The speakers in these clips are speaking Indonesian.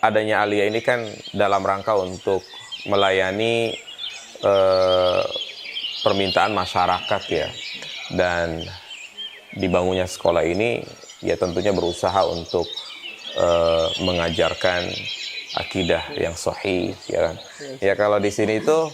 adanya Alia ini kan dalam rangka untuk melayani eh, permintaan masyarakat ya, dan dibangunnya sekolah ini ya tentunya berusaha untuk mengajarkan akidah yang sahih ya kan. Ya kalau di sini itu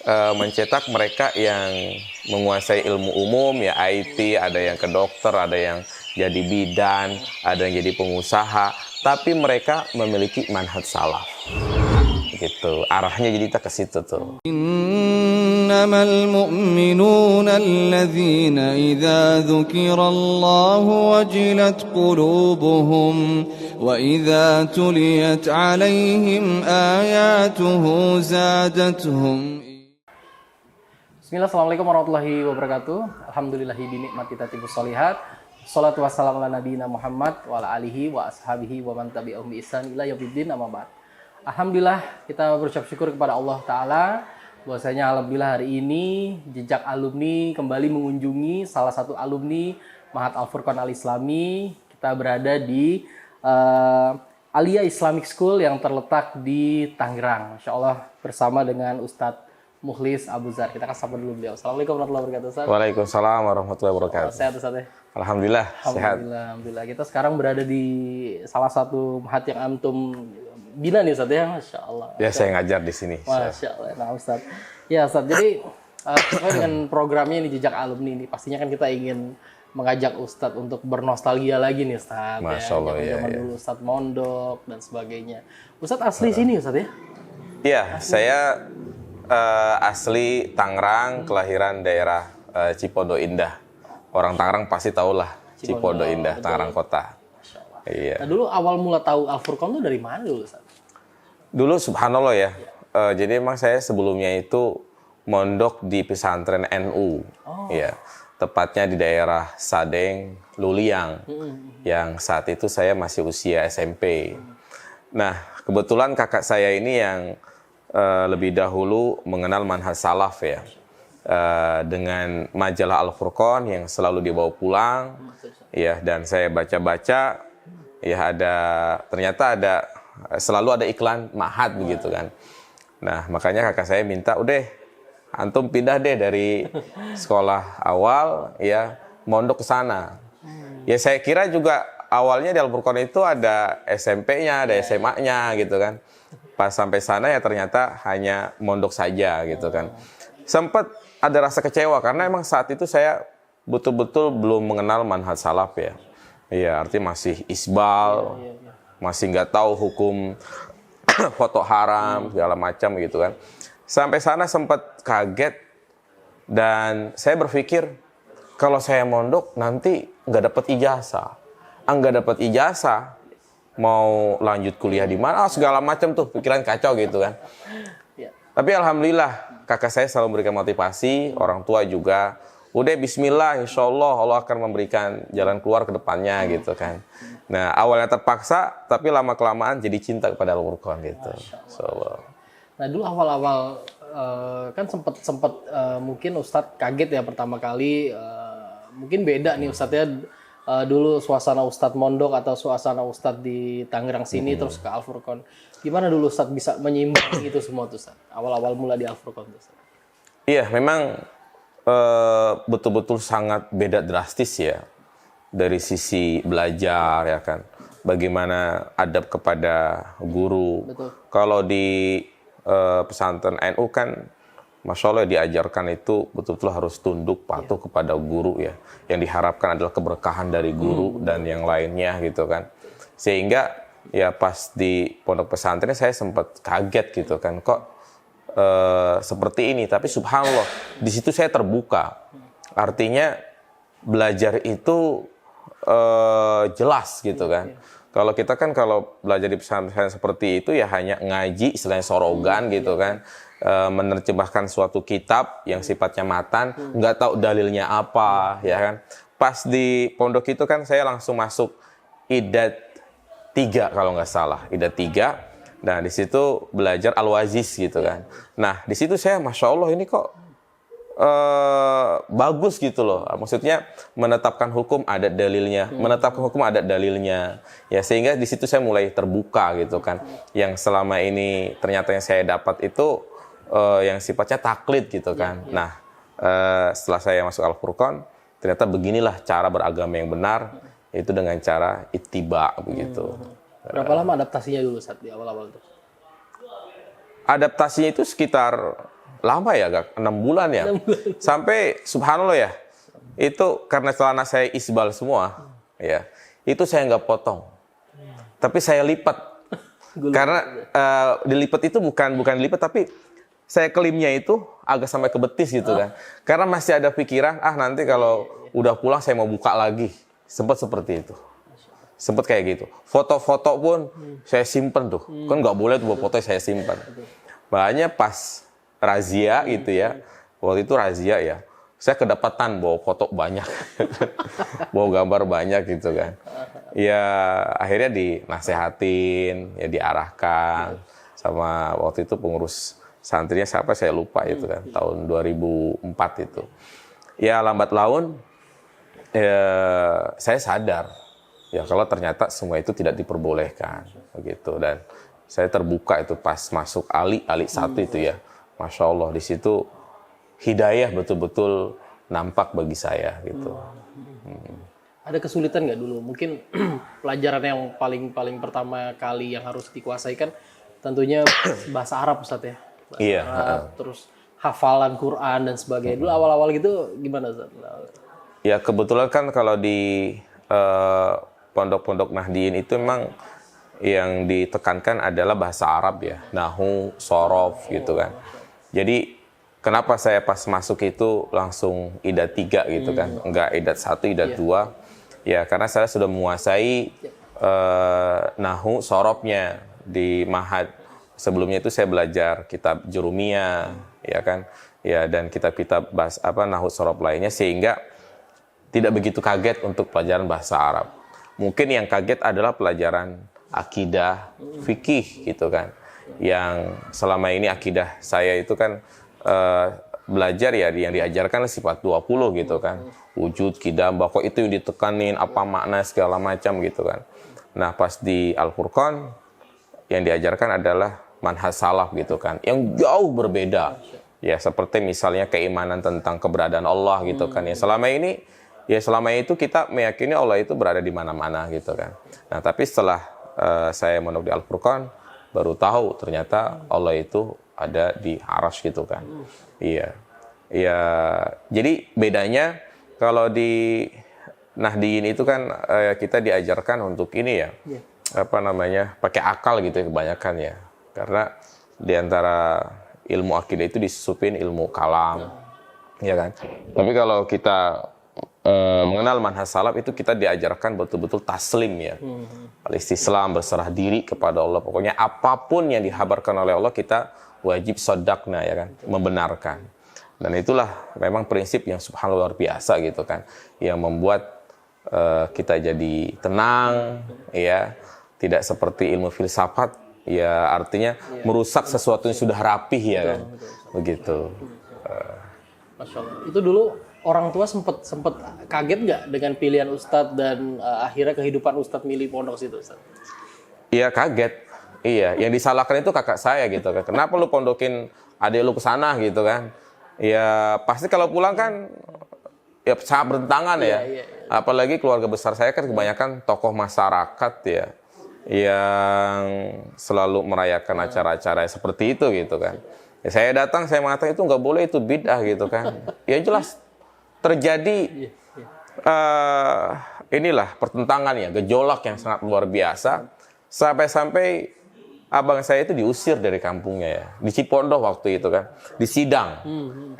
mencetak mereka yang menguasai ilmu umum ya, IT, ada yang ke dokter, ada yang jadi bidan, ada yang jadi pengusaha, tapi mereka memiliki manhaj salaf. Gitu. Arahnya jadi kita ke situ tuh. Innamal mu'minuna alladzina idza dzukirallahu wajilat qulubuhum wa idza tuliyat 'alaihim ayatuhu zadatuhum. Bismillah, assalamualaikum warahmatullahi wabarakatuh. Alhamdulillahi binikmati tatibus sholihat. Salatu wassalamu ala nabiyina Muhammad wa ala alihi wa ashabihi wa man tabi'ahum bi ihsan ila yaumiddin, amma ba'd. Alhamdulillah, kita berucap syukur kepada Allah Ta'ala bahwasanya alhamdulillah hari ini jejak alumni kembali mengunjungi salah satu alumni Ma'had Al-Furqan Al-Islami. Kita berada di Alia Islamic School yang terletak di Tangerang. Masya Allah, bersama dengan Ustadz Mukhlis Abu Zar. Kita akan sapa dulu beliau. Assalamualaikum warahmatullahi wabarakatuh, Ustaz. Waalaikumsalam warahmatullahi wabarakatuh. Sehat, Ustaz ya? Alhamdulillah, sehat. Alhamdulillah. Kita sekarang berada di salah satu Ma'had yang antum bina nih, Ustaz ya. Masya Allah. Ya, saya ngajar di sini. Masya Allah. Nah, Ustaz. Ya, Ustaz. Jadi, sesuai dengan programnya ini Jejak Alumni ini, pastinya kan kita ingin mengajak Ustadz untuk bernostalgia lagi nih, Ustaz. Masya Allah, ya. Zaman dulu Ustadz mondok dan sebagainya. Ustadz asli sini, Ustadz ya? Iya, saya asli Tangerang, kelahiran daerah Cipondo Indah. Orang Tangerang pasti tahulah Cipondo Indah, Tangerang Kota. Masya Allah. Iya. Nah, dulu awal mula tahu Al-Furqan itu dari mana dulu, Ustaz? Dulu subhanallah ya. Jadi emang saya sebelumnya itu mondok di pesantren NU. Ya. Tepatnya di daerah Sadeng, Luliang. Yang saat itu saya masih usia SMP. Nah, kebetulan kakak saya ini yang lebih dahulu mengenal manhaj salaf ya. Dengan majalah Al-Furqan yang selalu dibawa pulang. Ya, dan saya baca-baca ya, ternyata selalu ada iklan ma'had begitu kan. Nah, makanya kakak saya minta, udah antum pindah deh dari sekolah awal ya, mondok ke sana. Ya saya kira juga awalnya di Al-Furqan itu ada SMP-nya, ada SMA-nya gitu kan. Pas sampai sana ya ternyata hanya mondok saja gitu kan. Sempat ada rasa kecewa karena emang saat itu saya betul-betul belum mengenal manhaj salaf ya. Iya, artinya masih isbal, masih nggak tahu hukum foto haram segala macam gitu kan. Sampai sana sempat kaget dan saya berpikir kalau saya mondok nanti nggak dapat ijazah, nggak dapat ijazah mau lanjut kuliah di mana, segala macam tuh pikiran kacau gitu kan. Tapi alhamdulillah kakak saya selalu memberikan motivasi, orang tua juga. Udah bismillah, insya Allah akan memberikan jalan keluar ke depannya gitu kan. Nah awalnya terpaksa, tapi lama-kelamaan jadi cinta kepada Al-Furqan gitu. Nah dulu awal-awal kan sempat mungkin Ustadz kaget ya pertama kali. Mungkin beda nih Ustadz ya. Dulu suasana Ustadz mondok atau suasana Ustadz di Tangerang sini terus ke Al-Furqan. Gimana dulu Ustadz bisa menyimbang itu semua tuh Ustadz? Awal-awal mula di Al-Furqan tuh Ustadz. Iya, memang betul-betul sangat beda drastis ya dari sisi belajar ya kan. Bagaimana adab kepada guru. Betul. Kalau di pesantren NU kan Masya Allah diajarkan itu betul-betul harus tunduk patuh kepada guru ya. Yang diharapkan adalah keberkahan dari guru dan yang lainnya gitu kan. Sehingga ya pas di pondok pesantren saya sempat kaget gitu kan, kok seperti ini. Tapi subhanallah di situ saya terbuka. Artinya belajar itu jelas gitu kan. Kalau kita kan kalau belajar di pesantren seperti itu ya hanya ngaji istilahnya sorogan gitu kan. Menerjemahkan suatu kitab yang sifatnya matan, nggak tahu dalilnya apa, ya kan. Pas di pondok itu kan saya langsung masuk Idat 3 kalau nggak salah, Idat 3. Nah di situ belajar Al-Waziz gitu kan. Nah di situ saya Masya Allah ini kok bagus gitu loh. Maksudnya menetapkan hukum ada dalilnya, menetapkan hukum ada dalilnya. Ya sehingga di situ saya mulai terbuka gitu kan. Yang selama ini ternyata yang saya dapat itu yang sifatnya taklid gitu kan. Nah, setelah saya masuk Al-Furqan, ternyata beginilah cara beragama yang benar, itu dengan cara ittiba begitu. Berapa lama adaptasinya dulu saat di awal-awal itu? Adaptasinya itu sekitar lama ya, 6 bulan ya. Sampai subhanallah ya, itu karena celana saya isbal semua, ya, itu saya nggak potong, tapi saya lipat. Karena dilipat itu bukan dilipat, tapi saya kelimnya itu agak sampai ke betis gitu kan. Karena masih ada pikiran, nanti kalau udah pulang saya mau buka lagi. Sempat seperti itu. Sempat kayak gitu. Foto-foto pun saya simpen tuh. Kan nggak boleh tuh foto saya simpan. Makanya pas razia gitu ya. Waktu itu razia ya. Saya kedapatan bawa foto banyak. Bawa gambar banyak gitu kan. Ya akhirnya dinasehatin, ya diarahkan sama waktu itu pengurus santrinya siapa saya lupa itu kan. Tahun 2004 itu. Ya lambat laun saya sadar ya kalau ternyata semua itu tidak diperbolehkan begitu, dan saya terbuka itu pas masuk Ali 1 itu ya. Masya Allah di situ hidayah betul-betul nampak bagi saya gitu. Ada kesulitan nggak dulu? Mungkin pelajaran yang paling pertama kali yang harus dikuasai kan tentunya bahasa Arab Ustaz ya. Bahasa Arab, terus hafalan Quran dan sebagainya. Dulu awal-awal gitu gimana Ustaz? Ya kebetulan kan kalau di pondok-pondok Nahdiyin itu memang yang ditekankan adalah bahasa Arab ya, nahu, sorof gitu kan. Jadi kenapa saya pas masuk itu langsung idat 3 gitu kan, enggak idat 1, idat 2. Ya karena saya sudah menguasai nahu, sorofnya di Mahad. Sebelumnya itu saya belajar kitab Jurumiyah, ya kan, ya dan kitab-kitab nahu, sorof lainnya, sehingga tidak begitu kaget untuk pelajaran bahasa Arab. Mungkin yang kaget adalah pelajaran akidah, fikih gitu kan. Yang selama ini akidah saya itu kan belajar ya yang diajarkan sifat 20 gitu kan. Wujud, qidam, baqo itu yang ditekanin, apa makna segala macam gitu kan. Nah pas di Al-Furqan yang diajarkan adalah manhaj salaf gitu kan. Yang jauh berbeda. Ya seperti misalnya keimanan tentang keberadaan Allah gitu kan. Ya selama itu kita meyakini Allah itu berada di mana-mana gitu kan. Nah tapi setelah saya mondok di Al-Furqan baru tahu ternyata Allah itu ada di Arasy gitu kan. Iya. Ya jadi bedanya kalau di Nahdiyin itu kan kita diajarkan untuk ini ya. Pakai akal gitu ya kebanyakan ya. Karena di antara ilmu akidah itu disusupin ilmu kalam. Ya kan. Tapi kalau kita mengenal manhaj salaf itu kita diajarkan betul-betul taslim ya. Al-istislam, berserah diri kepada Allah. Pokoknya apapun yang dihabarkan oleh Allah kita wajib sodakna ya kan, membenarkan. Dan itulah memang prinsip yang subhanallah luar biasa gitu kan, yang membuat kita jadi tenang ya, tidak seperti ilmu filsafat ya, artinya merusak sesuatu yang sudah rapih ya kan. Begitu. Masya Allah. Itu dulu orang tua sempet kaget nggak dengan pilihan Ustadz dan akhirnya kehidupan Ustadz milih pondok situ Ustadz? Iya kaget, iya. Yang disalahkan itu kakak saya gitu kan. Kenapa lu pondokin adik lu ke sana gitu kan? Ya pasti kalau pulang kan ya sangat bertentangan ya. Apalagi keluarga besar saya kan kebanyakan tokoh masyarakat ya, yang selalu merayakan acara-acara seperti itu gitu kan. Ya, saya datang, saya mengatakan itu nggak boleh, itu bid'ah gitu kan. Ya jelas terjadi inilah pertentangan ya, gejolak yang sangat luar biasa, sampai-sampai abang saya itu diusir dari kampungnya ya, di Cipondoh waktu itu kan, di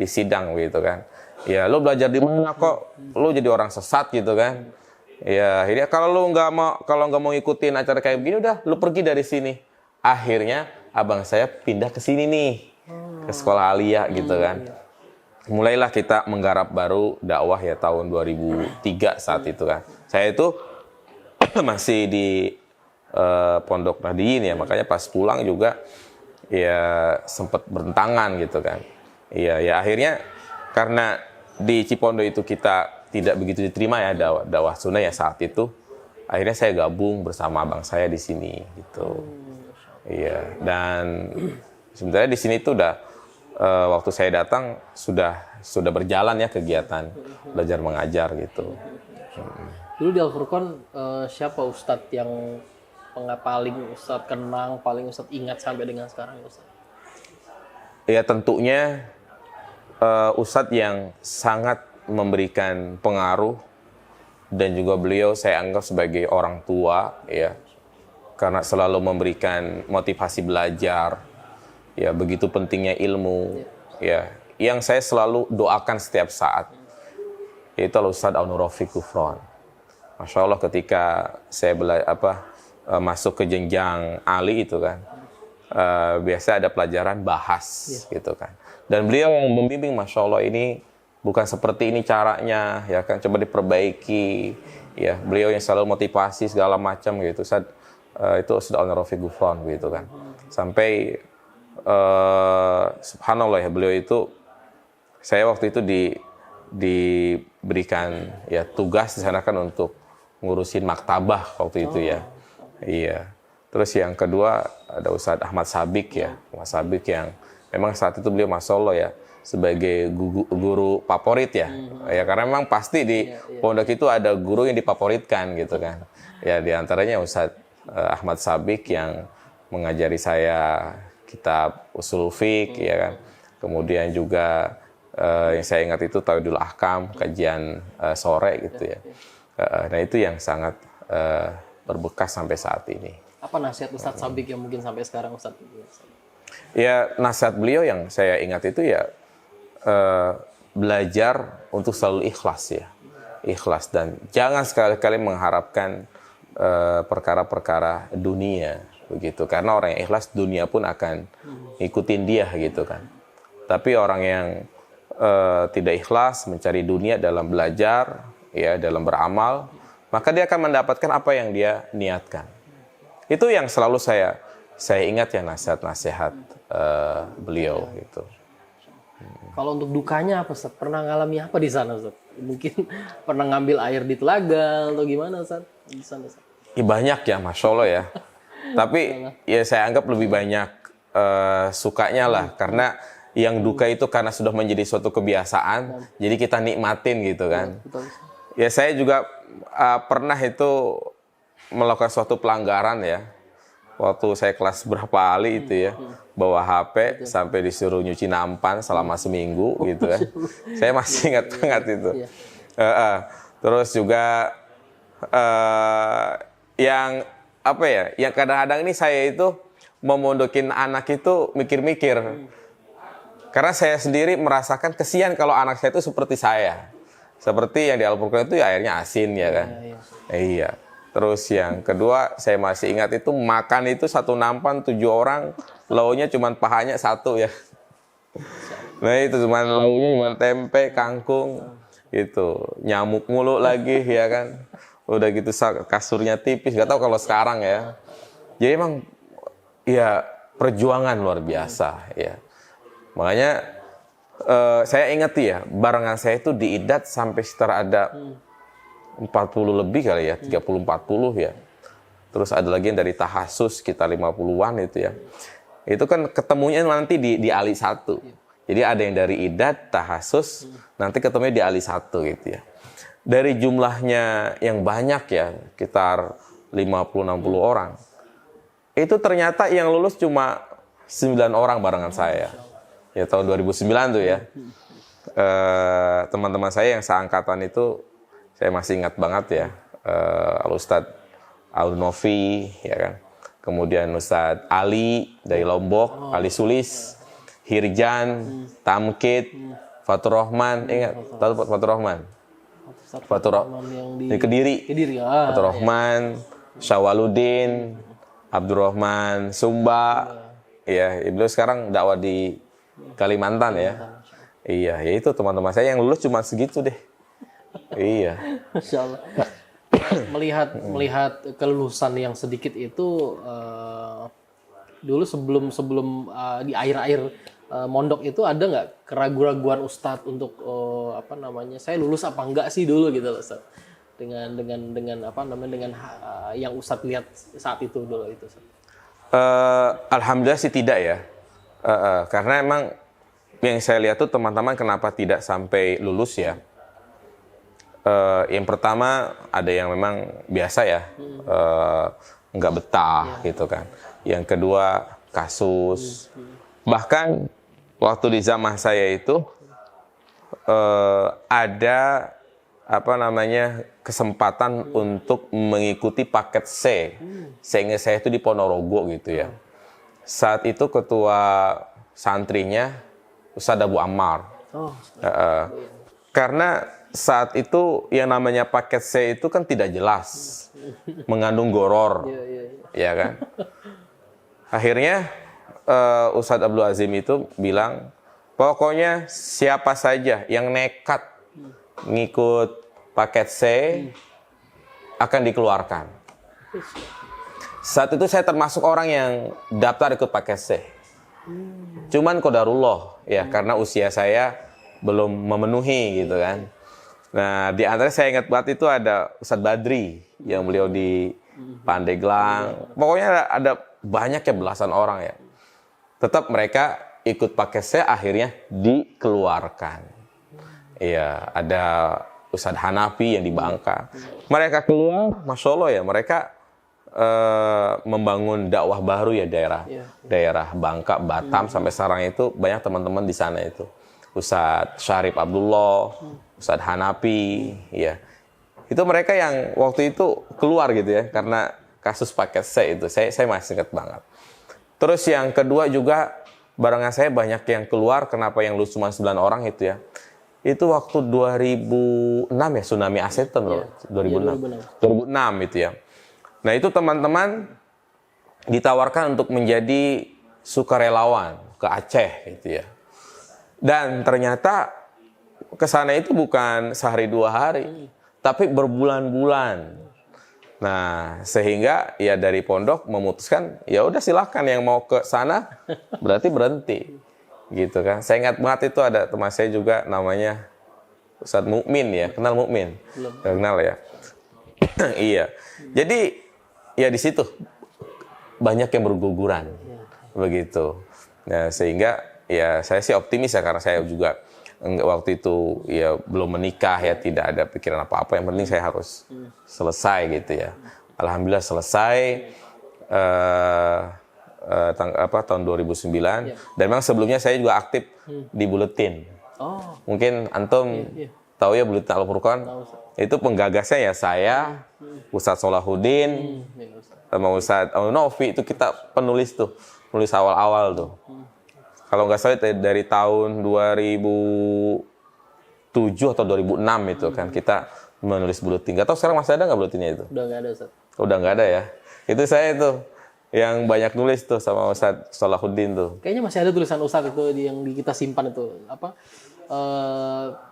sidang gitu kan. Ya lo belajar di mana kok lo jadi orang sesat gitu kan. Ya akhirnya kalau nggak mau ikutin acara kayak begini, udah lo pergi dari sini. Akhirnya abang saya pindah ke sini nih, ke sekolah aliyah gitu kan. Mulailah kita menggarap baru dakwah ya tahun 2003 saat itu kan. Saya itu masih di Pondok Nahdiyin ya, makanya pas pulang juga ya sempat bertentangan gitu kan. Iya ya akhirnya karena di Cipondo itu kita tidak begitu diterima ya dakwah sunnah ya saat itu. Akhirnya saya gabung bersama abang saya di sini gitu. Iya, dan sebenarnya di sini tuh udah waktu saya datang sudah berjalan ya kegiatan belajar mengajar gitu. Dulu di Al-Furqon siapa Ustadz yang paling Ustadz kenang, paling Ustadz ingat sampai dengan sekarang Ustadz? Ya tentunya Ustadz yang sangat memberikan pengaruh dan juga beliau saya anggap sebagai orang tua ya, karena selalu memberikan motivasi belajar ya, begitu pentingnya ilmu ya, yang saya selalu doakan setiap saat yaitu Ustadz Al-Nurafiq Gufron. Masya Allah ketika saya masuk ke jenjang Ali itu kan, biasa ada pelajaran bahas gitu kan, dan beliau yang membimbing, Masya Allah, ini bukan seperti ini caranya ya kan, coba diperbaiki ya. Beliau yang selalu motivasi segala macam gitu. Itu sudah Al-Nurafiq Gufron gitu kan, sampai subhanallah ya, beliau itu, saya waktu itu diberikan ya tugas di sana kan untuk ngurusin maktabah waktu itu ya. Iya. Terus yang kedua ada Ustadz Ahmad Sabik ya, Ahmad Sabik yang memang saat itu beliau Masya Allah ya sebagai guru favorit ya. Ya karena memang pasti di pondok itu ada guru yang difavoritkan gitu kan. Ya di antaranya Ustadz Ahmad Sabik yang mengajari saya kitab Ushul Fiqh ya kan. Kemudian juga yang saya ingat itu Tauhidul Ahkam, kajian sore gitu ya. Nah itu yang sangat berbekas sampai saat ini. Apa nasihat Ustadz Sabik yang mungkin sampai sekarang Ustadz? Ya nasihat beliau yang saya ingat itu ya belajar untuk selalu ikhlas ya, ikhlas, dan jangan sekali-kali mengharapkan perkara-perkara dunia begitu, karena orang yang ikhlas dunia pun akan ikutin dia gitu kan. Tapi orang yang tidak ikhlas mencari dunia dalam belajar ya, dalam beramal, maka dia akan mendapatkan apa yang dia niatkan. Itu yang selalu saya ingat ya, nasihat-nasihat beliau gitu. Kalau untuk dukanya apa Ustaz? Pernah ngalami apa di sana Ustaz? Mungkin pernah ngambil air di telaga atau gimana Ustaz? Di sana Ustaz? Ya, banyak ya, Masya Allah ya. Tapi ya saya anggap lebih banyak sukanya lah, karena yang duka itu karena sudah menjadi suatu kebiasaan, jadi kita nikmatin gitu kan. Ya saya juga pernah itu melakukan suatu pelanggaran ya. Waktu saya kelas berapa kali itu ya, bawa HP sampai disuruh nyuci nampan selama seminggu gitu kan. Saya masih ingat banget itu. Terus juga yang apa ya, yang kadang-kadang ini saya itu memondokin anak itu mikir-mikir. Karena saya sendiri merasakan kesian kalau anak saya itu seperti saya. Seperti yang di Al-Furqon itu ya airnya asin ya kan. Iya. Terus yang kedua saya masih ingat itu makan itu satu nampan 7 orang, lauknya cuma pahanya 1 ya. Nah itu cuma lauknya cuma tempe, kangkung gitu. Nyamuk mulu lagi ya kan. Udah gitu kasurnya tipis, gak tahu kalau sekarang ya. Jadi emang ya perjuangan luar biasa ya. Makanya saya ingat ya, barengan saya itu diidat sampai sekitar ada 40 lebih kali ya, 30-40 ya. Terus ada lagi yang dari tahasus kita 50-an itu ya. Itu kan ketemunya nanti di Ali 1. Jadi ada yang dari idat, tahasus, nanti ketemunya di Ali 1 gitu ya. Dari jumlahnya yang banyak ya, sekitar 50-60 orang. Itu ternyata yang lulus cuma 9 orang barengan saya. Ya tahun 2009 tuh ya. Teman-teman saya yang seangkatan itu saya masih ingat banget ya, Al-Ustadz Al-Nofi ya kan, kemudian Ustadz Ali dari Lombok, Ali Sulis, Hirjan, Tamkid, Fatur Rahman, ingat tahu Fatur Rahman? Fatur Rahman di Kediri, Fatur Rahman, Syawaludin, Abdurrahman Sumba, ya beliau sekarang dakwah di Kalimantan ya. Iya, ya itu teman-teman saya yang lulus cuma segitu deh. Iya. Masya Allah. Melihat kelulusan yang sedikit itu dulu sebelum di akhir-akhir mondok itu ada nggak keraguan-raguan Ustadz untuk saya lulus apa enggak sih dulu gitu loh Ustadz, dengan yang Ustadz lihat saat itu dulu itu Ustadz. Alhamdulillah sih tidak ya, karena emang yang saya lihat tuh teman-teman kenapa tidak sampai lulus ya. Yang pertama ada yang memang biasa ya, nggak betah gitu kan. Yang kedua kasus. Bahkan waktu di zaman saya itu ada kesempatan untuk mengikuti paket C, sehingga saya itu di Ponorogo gitu ya. Saat itu ketua santrinya Ustadz Abu Ammar. Karena saat itu yang namanya paket C itu kan tidak jelas, mengandung goror, ya kan. Akhirnya Ustadz Abdul Azim itu bilang, pokoknya siapa saja yang nekat ngikut paket C akan dikeluarkan. Saat itu saya termasuk orang yang daftar ikut paket C. Cuman qadarullah ya, karena usia saya belum memenuhi gitu kan. Nah, di antara saya ingat banget itu ada Ustadz Badri yang beliau di Pandeglang. Pokoknya ada banyak ya, belasan orang ya. Tetap mereka ikut paket C, akhirnya dikeluarkan. Iya, ada Ustadz Hanafi yang di Bangka. Mereka keluar, Masya Allah ya, mereka membangun dakwah baru ya, daerah Bangka, Batam, sampai sekarang itu banyak teman-teman di sana itu. Ustadz Syarif Abdullah, Ustadz Hanafi, ya. Itu mereka yang waktu itu keluar gitu ya, karena kasus paket C itu. Saya masih ingat banget. Terus yang kedua juga, barengan saya banyak yang keluar, kenapa yang lulus cuma 9 orang itu ya. Itu waktu 2006 ya, tsunami Aseton loh. 2006 itu ya. Nah itu teman-teman ditawarkan untuk menjadi sukarelawan ke Aceh gitu ya. Dan ternyata ke sana itu bukan sehari 2 hari, tapi berbulan-bulan. Nah, sehingga ya dari pondok memutuskan, ya udah silahkan yang mau ke sana berarti berhenti. Gitu kan. Saya ingat banget itu ada teman saya juga namanya Ustadz Mukmin ya, kenal Mukmin? Kenal ya. Iya. Jadi ya di situ banyak yang berguguran. Begitu. Nah, sehingga ya saya sih optimis ya, karena saya juga waktu itu ya belum menikah ya, tidak ada pikiran apa-apa, yang penting saya harus selesai gitu ya. Alhamdulillah selesai tahun 2009 dan memang sebelumnya saya juga aktif di Buletin. Mungkin antum tahu ya Buletin Al-Furqan. Itu penggagasnya ya saya, Ustadz Solahuddin, sama Ustadz Novi, itu kita penulis awal-awal tuh. Kalau nggak salah dari tahun 2007 atau 2006 itu kan kita menulis buletin. Nggak tahu sekarang masih ada nggak buletinnya itu? Udah nggak ada Ustadz. Udah nggak ada ya. Itu saya tuh yang banyak nulis tuh sama Ustadz Solahuddin tuh. Kayaknya masih ada tulisan Ustadz itu yang kita simpan itu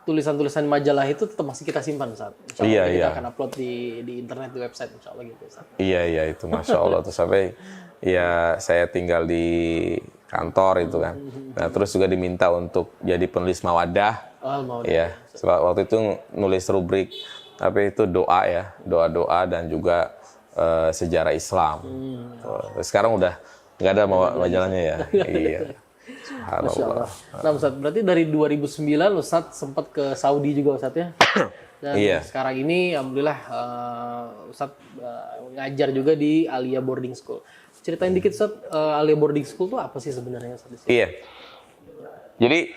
tulisan-tulisan majalah itu tetap masih kita simpan Ustadz. Insya Allah kita akan upload di internet, di website Insya Allah gitu Ustadz. Iya itu Masya Allah tuh sampai ya saya tinggal di kantor itu kan. Nah terus juga diminta untuk jadi penulis Mawadah. Ya, sebab waktu itu nulis rubrik itu doa dan juga sejarah Islam. Sekarang udah nggak ada majalahnya ya. Iya. Subhanallah. Nah Ustadz, berarti dari 2009 Ustadz sempat ke Saudi juga Ustadz ya? Dan sekarang ini Alhamdulillah Ustadz ngajar juga di Alia Boarding School. Ceritain dikit Ustadz, Alia Boarding School itu apa sih sebenarnya Ustadz? Iya. Jadi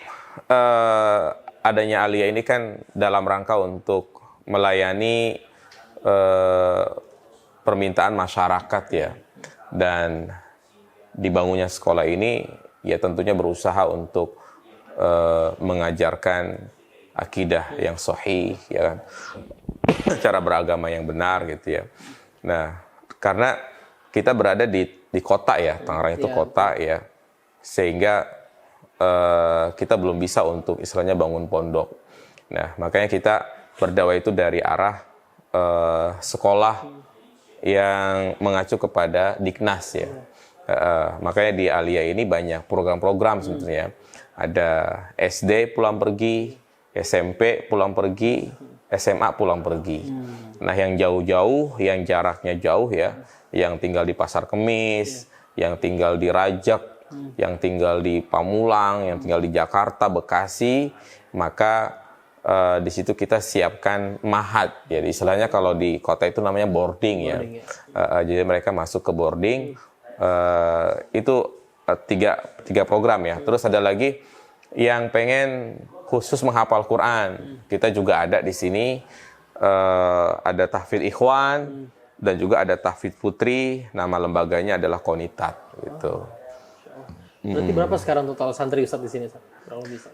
adanya Alia ini kan dalam rangka untuk melayani permintaan masyarakat ya. Dan dibangunnya sekolah ini ya tentunya berusaha untuk mengajarkan akidah yang sahih ya kan, cara beragama yang benar gitu ya. Nah karena kita berada di kota ya, Tangerang itu kota ya, sehingga kita belum bisa untuk istilahnya bangun pondok. Nah makanya kita berdakwah itu dari arah sekolah yang mengacu kepada Diknas ya. Makanya di Alia ini banyak program-program sebenarnya. Ada SD pulang pergi, SMP pulang pergi, SMA pulang pergi. Nah, yang jauh-jauh, yang jaraknya jauh ya, yang tinggal di Pasar Kemis, yang tinggal di Rajak, yang tinggal di Pamulang, yang tinggal di Jakarta, Bekasi, maka di situ kita siapkan mahat. Jadi istilahnya kalau di kota itu namanya boarding ya. Jadi mereka masuk ke boarding. Itu tiga program ya. Terus ada lagi yang pengen khusus menghafal Quran. Kita juga ada di sini. Ada tahfidz ikhwan dan juga ada tahfidz putri. Nama lembaganya adalah Qonitat gitu. Berarti berapa sekarang total santri Ustaz di sini, Ustaz? Kurang lebih, Ustaz.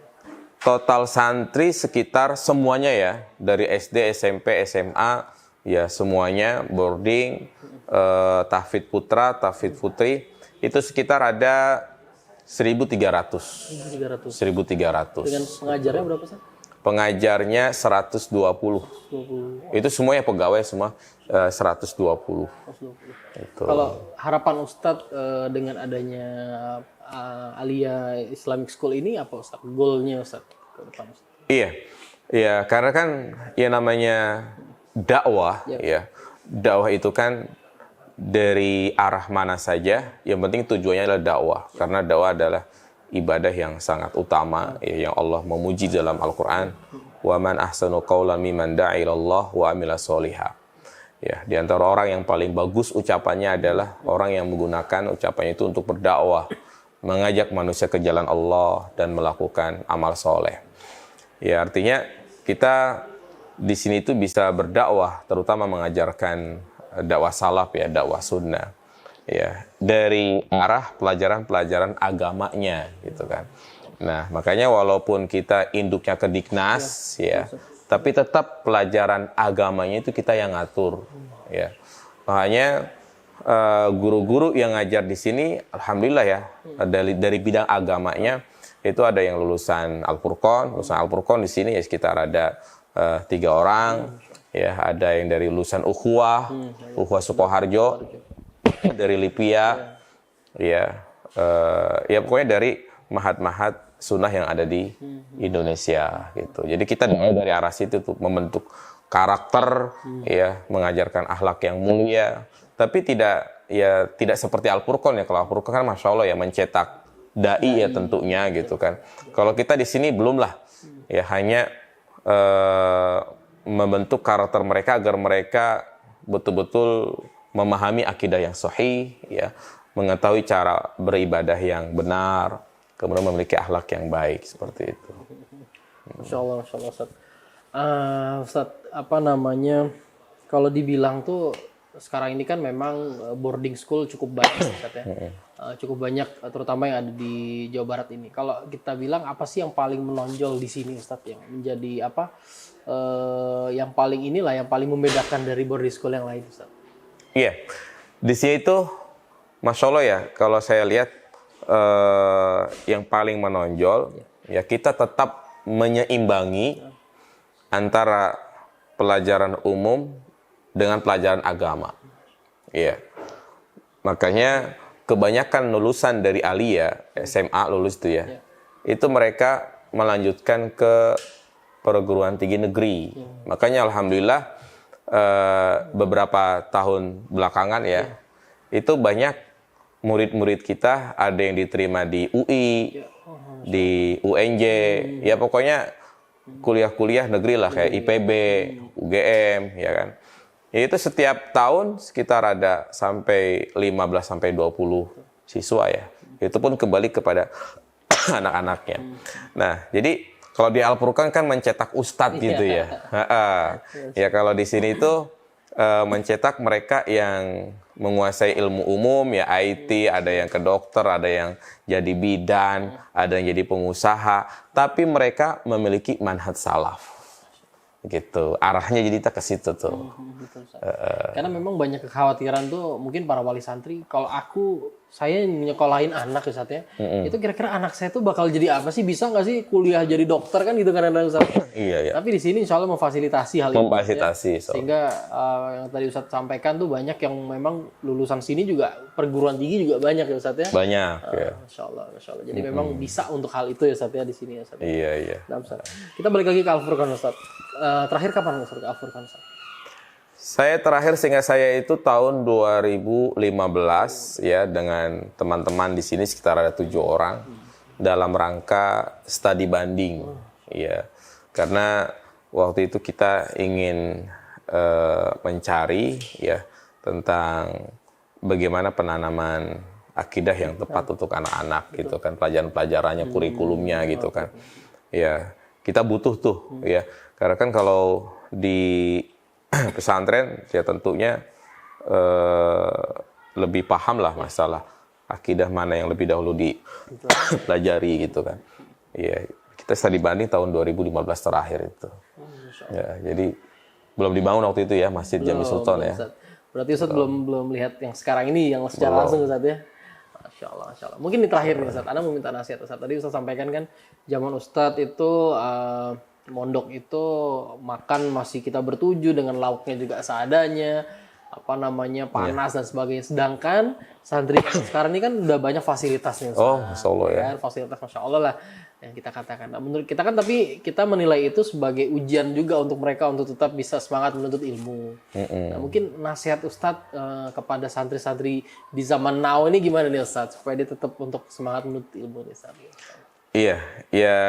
Total santri sekitar semuanya ya, dari SD, SMP, SMA, ya semuanya boarding, tahfidz putra, tahfidz putri, itu sekitar ada 1.300. 1.300. Dengan pengajarnya berapa, Ustaz? Pengajarnya 120. 20. Itu semuanya pegawai semua 120. 120. Itu. Kalau harapan Ustadz dengan adanya Alia Islamic School ini apa, Ustadz? Goalnya, Ustadz, ke depan, Ustadz? Iya, iya, karena kan ya namanya dakwah, ya dakwah itu kan dari arah mana saja, yang penting tujuannya adalah dakwah, karena dakwah adalah ibadah yang sangat utama, ya, yang Allah memuji dalam Al-Quran. Wa man ahsanu qawlan mimman da'a ilallah wa amila sholiha. Ya, di antara orang yang paling bagus ucapannya adalah orang yang menggunakan ucapannya itu untuk berdakwah, mengajak manusia ke jalan Allah dan melakukan amal soleh. Ya, artinya kita di sini tuh bisa berdakwah, terutama mengajarkan dakwah salaf ya, dakwah sunnah. Ya, dari arah pelajaran-pelajaran agamanya gitu kan. Nah, makanya walaupun kita induknya ke Diknas ya, tapi tetap pelajaran agamanya itu kita yang ngatur ya. Makanya guru-guru yang ngajar di sini alhamdulillah ya, dari bidang agamanya itu ada yang lulusan Al-Furqan di sini ya sekitar ada 3 orang ya, ada yang dari lulusan Ukhuwah Sukoharjo, dari Lipia ya, ya pokoknya dari mahat-mahat sunnah yang ada di Indonesia gitu. Jadi kita dari arah situ tuh membentuk karakter ya, mengajarkan akhlak yang mulia, tapi tidak seperti Al-Furqan ya. Kalau Al-Furqan kan Masya Allah ya mencetak dai ya tentunya gitu kan. Kalau kita di sini belum lah ya, hanya membentuk karakter mereka agar mereka betul-betul memahami akidah yang sahih ya, mengetahui cara beribadah yang benar, kemudian memiliki akhlak yang baik seperti itu. Masya Allah, Ustaz. Ustaz, apa namanya, kalau dibilang tuh sekarang ini kan memang boarding school cukup banyak, Ustaz ya. Cukup banyak, terutama yang ada di Jawa Barat ini. Kalau kita bilang apa sih yang paling menonjol di sini, Ustaz, yang menjadi apa, yang paling membedakan dari boarding school yang lain, Ustaz? Iya, di sini itu Masya Allah ya, kalau saya lihat yang paling menonjol ya, kita tetap menyeimbangi antara pelajaran umum dengan pelajaran agama. Iya. Makanya kebanyakan lulusan dari Alia SMA lulus itu ya. Itu mereka melanjutkan ke perguruan tinggi negeri. Makanya alhamdulillah beberapa tahun belakangan ya, itu banyak murid-murid kita ada yang diterima di UI, di UNJ, ya pokoknya kuliah-kuliah negeri lah kayak IPB, UGM, ya kan. Itu setiap tahun sekitar ada sampai 15 sampai 20 siswa ya. Itu pun kembali kepada anak-anaknya. Nah, jadi kalau di Al-Furqan kan mencetak ustadz gitu ya. Ya kalau di sini itu mencetak mereka yang menguasai ilmu umum ya, IT, ada yang ke dokter, ada yang jadi bidan, ada yang jadi pengusaha, tapi mereka memiliki manhaj salaf. Gitu. Arahnya jadi kita ke situ tuh. Karena memang banyak kekhawatiran tuh mungkin para wali santri, kalau aku saya nyekolahin anak ya Ustaz ya. Itu kira-kira anak saya tuh bakal jadi apa sih? Bisa nggak sih kuliah jadi dokter kan gitu kadang-kadang Ustaz. Iya, iya. Tapi di sini insya Allah memfasilitasi hal itu. Memfasilitasi, Ya. Sehingga yang tadi Ustaz sampaikan tuh banyak yang memang lulusan sini juga perguruan tinggi juga banyak ya Ustaz ya. Banyak, ya. Masya Allah, Masya Allah. Jadi memang bisa untuk hal itu ya Ustaz ya di sini ya Ustaz. Iya, iya. Nah, Ustaz. Kita balik lagi ke Al-Furqan Ustaz. Terakhir kapan Ustaz ke Al-Furqan Ustaz? Saya terakhir seingat saya itu tahun 2015 ya dengan teman-teman di sini sekitar ada 7 orang dalam rangka studi banding ya. Karena waktu itu kita ingin mencari ya tentang bagaimana penanaman akidah yang tepat untuk anak-anak gitu kan, pelajaran-pelajarannya, kurikulumnya gitu kan. Ya, kita butuh tuh ya. Karena kan kalau di pesantren ya tentunya lebih paham lah masalah akidah mana yang lebih dahulu dipelajari gitu kan. Iya, kita studi banding tahun 2015 terakhir itu. Ya, jadi belum dibangun waktu itu ya Masjid Jami Sultan ya. Ustaz. Berarti Ustaz belum lihat yang sekarang ini yang secara langsung Ustaz ya. Masya Allah, Masya Allah. Mungkin di terakhir nih Ustaz, Anda mau minta nasihat Ustaz. Tadi Ustaz sampaikan kan zaman Ustaz itu mondok itu makan masih kita bertuju dengan lauknya juga seadanya, apa namanya panas dan sebagainya. Sedangkan santri sekarang ini kan udah banyak fasilitasnya. Oh, Masya Allah ya. Kan, fasilitas Masya Allah lah yang kita katakan. Nah, menurut kita kan tapi kita menilai itu sebagai ujian juga untuk mereka untuk tetap bisa semangat menuntut ilmu. Nah, mungkin nasihat Ustadz kepada santri-santri di zaman now ini gimana nih Ustadz supaya dia tetap untuk semangat menuntut ilmu nih Ustadz? Iya, ya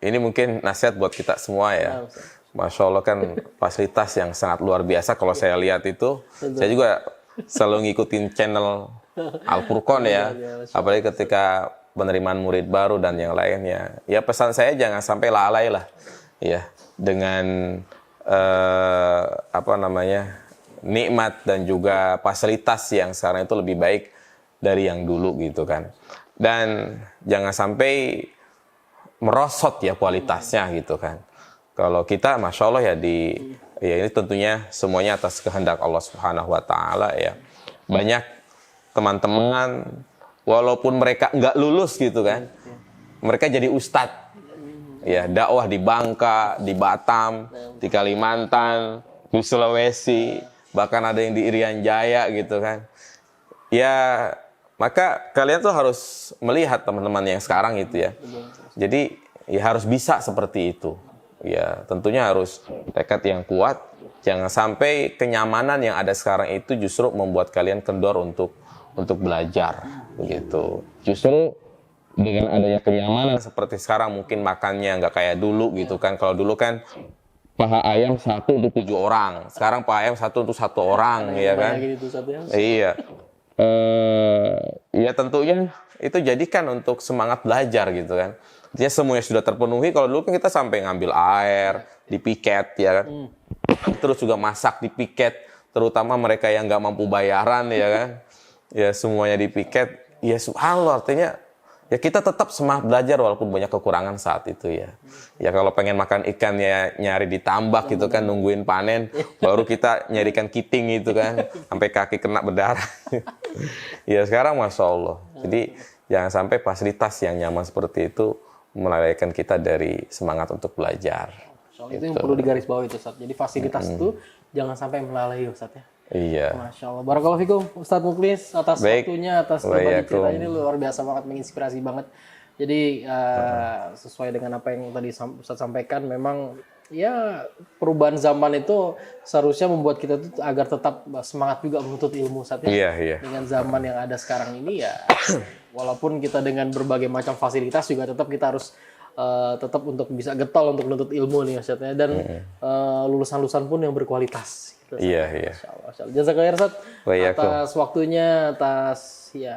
ini mungkin nasihat buat kita semua ya. Masya Allah kan fasilitas yang sangat luar biasa kalau saya lihat itu. Saya juga selalu ngikutin channel Al-Furqan ya. Apalagi ketika penerimaan murid baru dan yang lainnya. Ya pesan saya jangan sampai lalai lah. Ya, dengan nikmat dan juga fasilitas yang sekarang itu lebih baik dari yang dulu gitu kan. Dan jangan sampai merosot ya kualitasnya gitu kan. Kalau kita Masya Allah ya ya ini tentunya semuanya atas kehendak Allah Subhanahu wa Ta'ala ya. Banyak teman-teman walaupun mereka nggak lulus gitu kan, mereka jadi ustadz ya, dakwah di Bangka, di Batam, di Kalimantan, di Sulawesi, bahkan ada yang di Irian Jaya gitu kan ya. Maka kalian tuh harus melihat teman-teman yang sekarang itu ya. Jadi ya harus bisa seperti itu. Ya tentunya harus tekad yang kuat. Jangan sampai kenyamanan yang ada sekarang itu justru membuat kalian kendor untuk belajar begitu. Justru dengan adanya kenyamanan seperti sekarang mungkin makannya nggak kayak dulu gitu kan. Kalau dulu kan paha ayam 1 untuk 7 orang. Sekarang paha ayam 1 untuk 1 orang ya kan. Iya. Ya tentunya itu jadikan untuk semangat belajar gitu kan. Dia semuanya sudah terpenuhi. Kalau dulu kan kita sampai ngambil air di piket ya kan. Terus juga masak di piket, terutama mereka yang nggak mampu bayaran ya kan. Ya semuanya di piket. Ya subhanallah, artinya ya kita tetap semangat belajar walaupun banyak kekurangan saat itu ya. Ya kalau pengen makan ikan ya nyari di tambak gitu kan, nungguin panen, baru kita nyarikan kiting gitu kan, sampai kaki kena berdarah. Ya sekarang Masya Allah. Jadi jangan sampai fasilitas yang nyaman seperti itu melalaikan kita dari semangat untuk belajar. Soal itu yang perlu digarisbawahi itu Ustaz. Jadi fasilitas itu jangan sampai melalai Ustaz ya. Iya. Masya Allah. Barakallahu fikum Ustadz Mukhlis atas waktunya, atas berbagi ceritanya ini luar biasa banget, menginspirasi banget. Jadi sesuai dengan apa yang tadi Ustadz sampaikan, memang ya perubahan zaman itu seharusnya membuat kita tuh agar tetap semangat juga menuntut ilmu Ustadz ya. Iya. Dengan zaman yang ada sekarang ini ya, walaupun kita dengan berbagai macam fasilitas juga tetap kita harus tetap untuk bisa getol untuk menuntut ilmu nih Ustadz ya. Dan lulusan-lulusan pun yang berkualitas. Iya. Jazakallah Ustaz atas waktunya, atas ya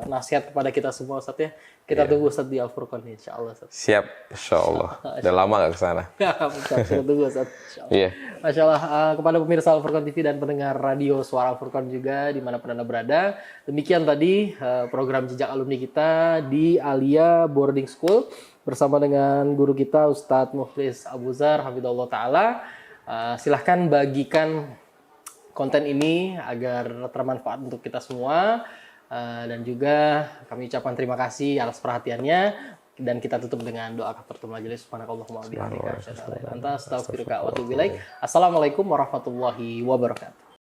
nasihat kepada kita semua Ustaz ya. Kita tunggu Ustaz di Al-Furqan insyaallah Ustaz. Siap, insyaallah. Udah lama gak kesana. Kita tunggu Ustaz. Iya. Masya Allah, kepada pemirsa Al-Furqan TV dan pendengar radio Suara Al-Furqan juga dimanapun Anda berada. Demikian tadi program Jejak Alumni kita di Alia Boarding School bersama dengan guru kita Ustadz Mukhlis Abuzar hafizallahu taala. Silahkan bagikan konten ini agar bermanfaat untuk kita semua. Dan juga kami ucapkan terima kasih atas perhatiannya, dan kita tutup dengan doa kafaratul majelis. Subhanakallahumma wa bihamdika asyhadu an la ilaha illa anta astaghfiruka wa atubu ilaik. Assalamualaikum warahmatullahi wabarakatuh.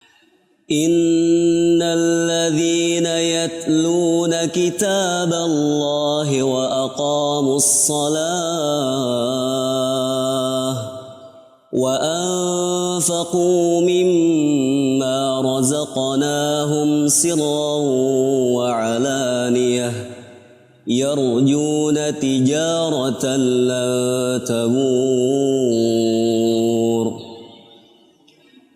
إن الذين يتلون كتاب الله وأقاموا الصلاة وأنفقوا مما رزقناهم سرا وعلانية يرجون تجارة لن تبور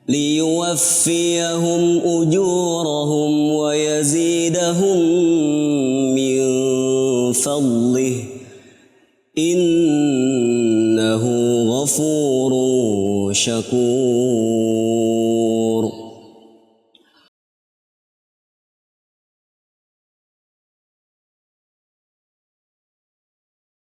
ليوفيهم أجورهم ويزيدهم من فضله إنه غفور شكور.